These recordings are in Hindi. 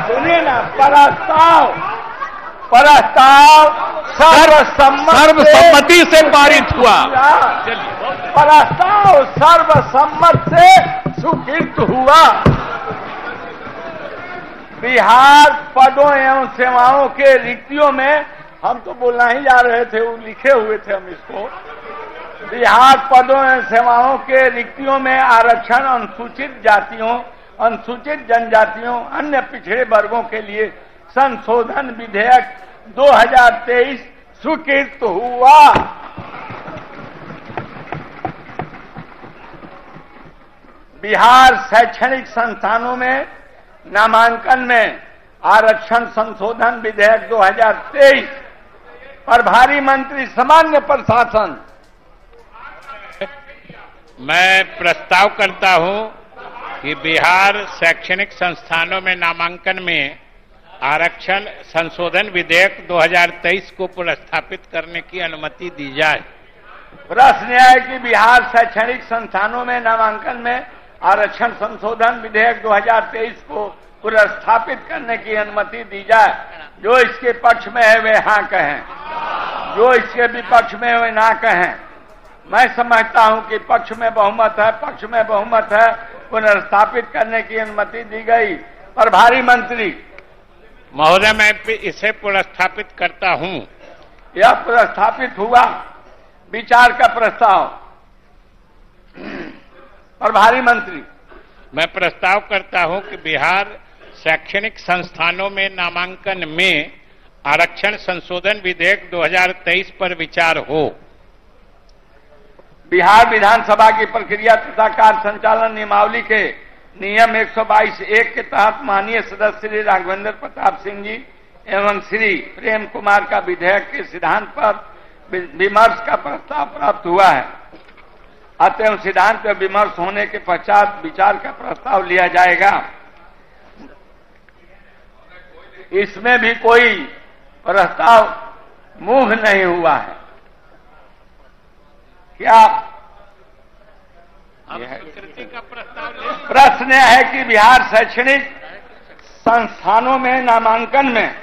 सुनिए ना, प्रस्ताव सर्वसम्मति से पारित हुआ। प्रस्ताव सर्वसम्मत से स्वीकृत हुआ। बिहार पदों एवं सेवाओं के रिक्तियों में, हम तो बोलना ही जा रहे थे, वो लिखे हुए थे हम इसको। बिहार पदों एवं सेवाओं के रिक्तियों में आरक्षण अनुसूचित जातियों, अनुसूचित जनजातियों, अन्य पिछड़े वर्गों के लिए संशोधन विधेयक 2023 स्वीकृत हुआ। बिहार शैक्षणिक संस्थानों में नामांकन में आरक्षण संशोधन विधेयक 2023। प्रभारी मंत्री सामान्य प्रशासन। मैं प्रस्ताव करता हूं कि बिहार शैक्षणिक संस्थानों में नामांकन में आरक्षण संशोधन विधेयक 2023 को पुनर्स्थापित करने की अनुमति दी जाए। प्रश्न यह है कि बिहार शैक्षणिक संस्थानों में नामांकन में आरक्षण संशोधन विधेयक 2023 को पुनर्स्थापित करने की अनुमति दी जाए। जो इसके पक्ष में है वे हाँ कहें, जो इसके विपक्ष में है वे ना कहें। मैं समझता हूं कि पक्ष में बहुमत है, पक्ष में बहुमत है, पुनर्स्थापित करने की अनुमति दी गई। प्रभारी मंत्री। महोदय, मैं इसे पुनर्स्थापित करता हूं। यह पुनर्स्थापित हुआ। विचार का प्रस्ताव। प्रभारी मंत्री। मैं प्रस्ताव करता हूं कि बिहार शैक्षणिक संस्थानों में नामांकन में आरक्षण संशोधन विधेयक 2023 पर विचार हो। बिहार विधानसभा की प्रक्रिया तथा कार्य संचालन नियमावली के नियम 122(1) के तहत माननीय सदस्य श्री राघवेंद्र प्रताप सिंह जी एवं श्री प्रेम कुमार का विधेयक के सिद्धांत पर विमर्श का प्रस्ताव प्राप्त हुआ है। अतः सिद्धांत पर विमर्श होने के पश्चात विचार का प्रस्ताव लिया जाएगा। इसमें भी कोई प्रस्ताव मूव नहीं हुआ है। क्या का प्रस्ताव प्रश्न है कि बिहार शैक्षणिक संस्थानों में नामांकन में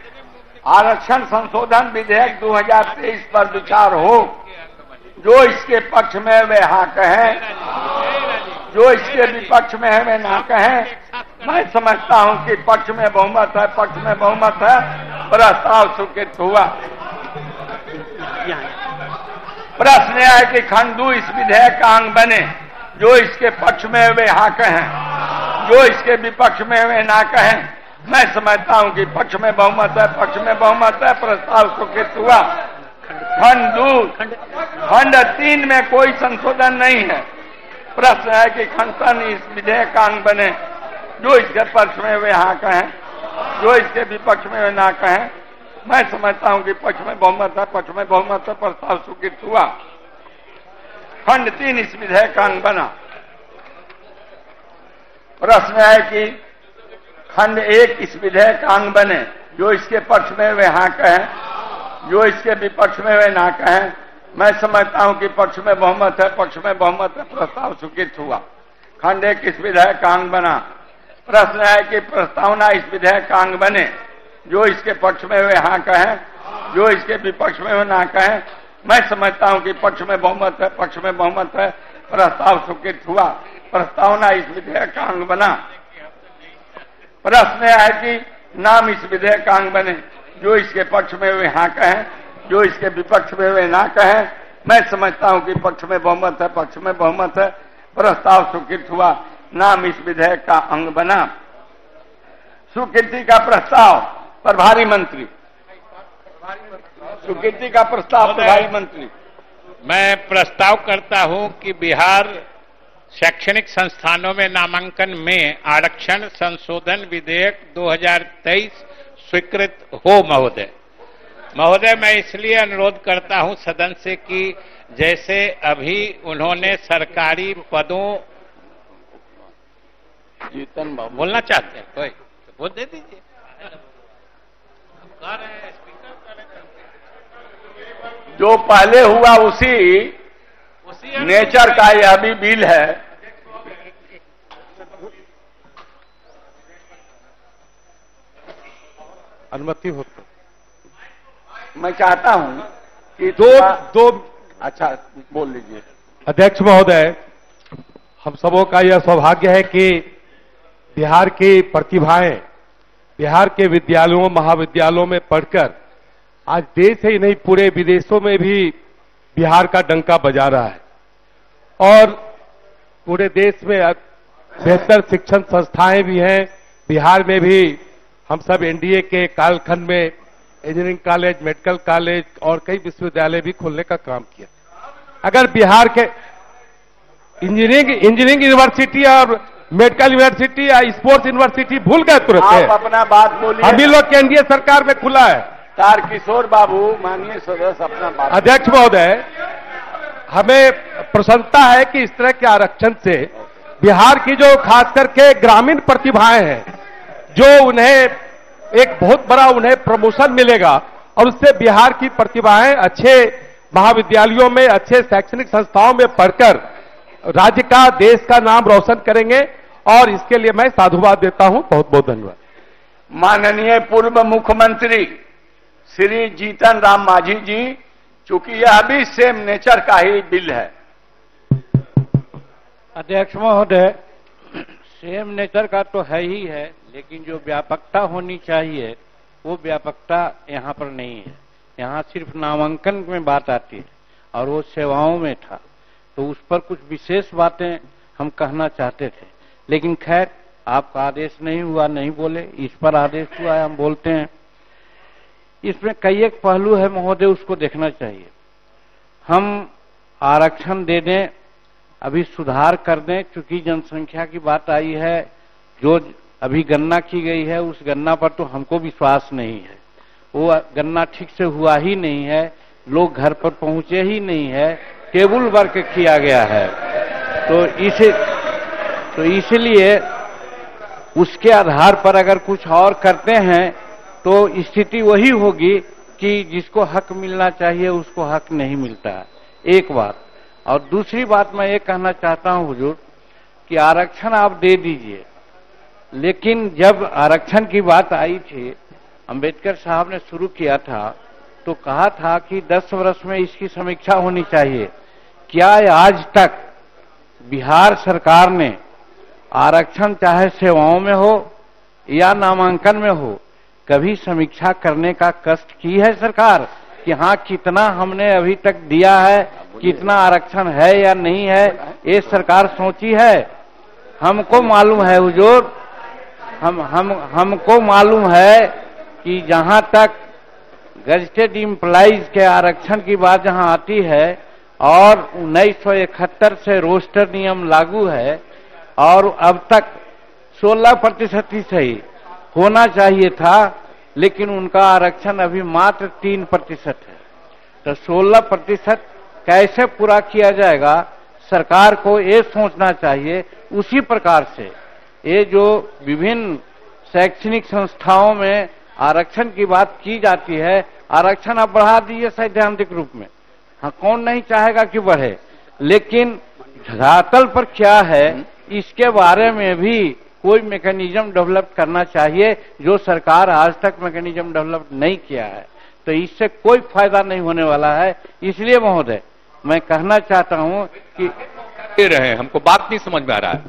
आरक्षण संशोधन विधेयक 2023 पर विचार हो। जो इसके पक्ष में वे हाँ कहें, जो इसके विपक्ष में है वे ना कहें। मैं समझता हूं कि पक्ष में बहुमत है, पक्ष में बहुमत है, प्रस्ताव स्वीकृत हुआ। प्रश्न यह है कि खंड 2 इस विधेयक का अंग बने। जो इसके पक्ष में वे हाँ कहें, जो इसके विपक्ष में वे ना कहें। मैं समझता हूं कि पक्ष में बहुमत है, पक्ष में बहुमत है, प्रस्ताव स्वीकृत हुआ। खंड 3 में कोई संशोधन नहीं है। प्रश्न है कि खंड 3 इस विधेयक का अंग बने। जो इसके पक्ष में वे हाँ कहें, जो इसके विपक्ष में वे ना कहें। मैं समझता हूं कि पक्ष में बहुमत है, पक्ष में बहुमत है, प्रस्ताव स्वीकृत हुआ। खंड 3 इस विधेयक का अंग बना। प्रश्न है कि खंड 1 इस विधेयक का अंग बने। जो इसके पक्ष में वे हाँ कहें, जो इसके विपक्ष में वे ना कहें। मैं समझता हूं कि पक्ष में बहुमत है, पक्ष में बहुमत है, प्रस्ताव स्वीकृत हुआ। खंड 1 इस विधेयक का अंग बना। प्रश्न है कि प्रस्तावना इस विधेयक का अंग बने। जो इसके पक्ष में वे हाँ कहें, जो इसके विपक्ष में वे ना कहें। मैं समझता हूं कि पक्ष में बहुमत है, पक्ष में बहुमत है, प्रस्ताव स्वीकृत हुआ। प्रस्तावना इस विधेयक का अंग बना। प्रश्न है कि नाम इस विधेयक का अंग बने। जो इसके पक्ष में वे हाँ कहें, जो इसके विपक्ष में वे ना कहें। मैं समझता हूं कि पक्ष में बहुमत है, पक्ष में बहुमत है, प्रस्ताव स्वीकृत हुआ। नाम इस विधेयक का अंग बना। स्वीकृति का प्रस्ताव। प्रभारी मंत्री। स्वीकृति का प्रस्ताव। प्रभारी मंत्री। मैं प्रस्ताव करता हूं कि बिहार शैक्षणिक संस्थानों में नामांकन में आरक्षण संशोधन विधेयक 2023 स्वीकृत हो। महोदय, मैं इसलिए अनुरोध करता हूं सदन से कि जैसे अभी उन्होंने सरकारी पदों बोलना चाहते हैं कोई तो बोल दे दीजिए। जो पहले हुआ उसी नेचर का यह भी बिल है। अनुमति हो तो। मैं चाहता हूं कि दो अच्छा बोल लीजिए। अध्यक्ष महोदय, हम सबों का यह सौभाग्य है कि बिहार की प्रतिभाएं बिहार के विद्यालयों महाविद्यालयों में पढ़कर आज देश ही नहीं पूरे विदेशों में भी बिहार का डंका बजा रहा है और पूरे देश में बेहतर शिक्षण संस्थाएं भी हैं। बिहार में भी हम सब एनडीए के कालखंड में इंजीनियरिंग कॉलेज, मेडिकल कॉलेज और कई विश्वविद्यालय भी खोलने का काम किया। अगर बिहार के इंजीनियरिंग यूनिवर्सिटी और मेडिकल यूनिवर्सिटी या स्पोर्ट्स यूनिवर्सिटी भूल गए तुरंत। आप अपना बात बोलिए। हम लोग के एनडीए सरकार में खुला है। तारकिशोर बाबू माननीय सदस्य अपना बात। अध्यक्ष महोदय, हमें प्रसन्नता है कि इस तरह के आरक्षण से बिहार की जो खास करके ग्रामीण प्रतिभाएं हैं, जो उन्हें एक बहुत बड़ा उन्हें प्रमोशन मिलेगा और उससे बिहार की प्रतिभाएं अच्छे महाविद्यालयों में, अच्छे शैक्षणिक संस्थाओं में पढ़कर राज्य का, देश का नाम रोशन करेंगे और इसके लिए मैं साधुवाद देता हूं। बहुत बहुत धन्यवाद। माननीय पूर्व मुख्यमंत्री श्री जीतन राम मांझी जी, चूंकि यह भी सेम नेचर का ही बिल है। अध्यक्ष महोदय, सेम नेचर का तो है ही है, लेकिन जो व्यापकता होनी चाहिए वो व्यापकता यहाँ पर नहीं है। यहाँ सिर्फ नामांकन में बात आती है और वो सेवाओं में था, तो उस पर कुछ विशेष बातें हम कहना चाहते थे, लेकिन खैर आपका आदेश नहीं हुआ, नहीं बोले। इस पर आदेश हुआ है, हम बोलते हैं। इसमें कई एक पहलू है महोदय, उसको देखना चाहिए। हम आरक्षण दे दें, अभी सुधार कर दें, क्योंकि जनसंख्या की बात आई है। जो अभी गणना की गई है उस गणना पर तो हमको विश्वास नहीं है। वो गणना ठीक से हुआ ही नहीं है, लोग घर पर पहुंचे ही नहीं है, टेबल वर्क किया गया है। तो इसलिए उसके आधार पर अगर कुछ और करते हैं तो स्थिति वही होगी कि जिसको हक मिलना चाहिए उसको हक नहीं मिलता है। एक बात। और दूसरी बात मैं ये कहना चाहता हूं हुजूर कि आरक्षण आप दे दीजिए, लेकिन जब आरक्षण की बात आई थी, अंबेडकर साहब ने शुरू किया था तो कहा था कि 10 वर्ष में इसकी समीक्षा होनी चाहिए। क्या आज तक बिहार सरकार ने आरक्षण चाहे सेवाओं में हो या नामांकन में हो, कभी समीक्षा करने का कष्ट की है सरकार कि हाँ कितना हमने अभी तक दिया है, कितना आरक्षण है या नहीं है, ये सरकार सोची है? हमको मालूम है हुजूर, हमको मालूम है कि जहां तक गजेटेड एम्प्लॉइज के आरक्षण की बात जहां आती है और 1971 से रोस्टर नियम लागू है और अब तक 16% ही सही होना चाहिए था, लेकिन उनका आरक्षण अभी मात्र 3% है। तो 16% कैसे पूरा किया जाएगा, सरकार को ये सोचना चाहिए। उसी प्रकार से ये जो विभिन्न शैक्षणिक संस्थाओं में आरक्षण की बात की जाती है, आरक्षण आप बढ़ा दीजिए सैद्धांतिक रूप में, हाँ कौन नहीं चाहेगा कि बढ़े, लेकिन धरातल पर क्या है इसके बारे में भी कोई मैकेनिज्म डेवलप करना चाहिए, जो सरकार आज तक मैकेनिज्म डेवलप नहीं किया है। तो इससे कोई फायदा नहीं होने वाला है। इसलिए महोदय मैं कहना चाहता हूं कि रहे हमको बात नहीं समझ में आ रहा है।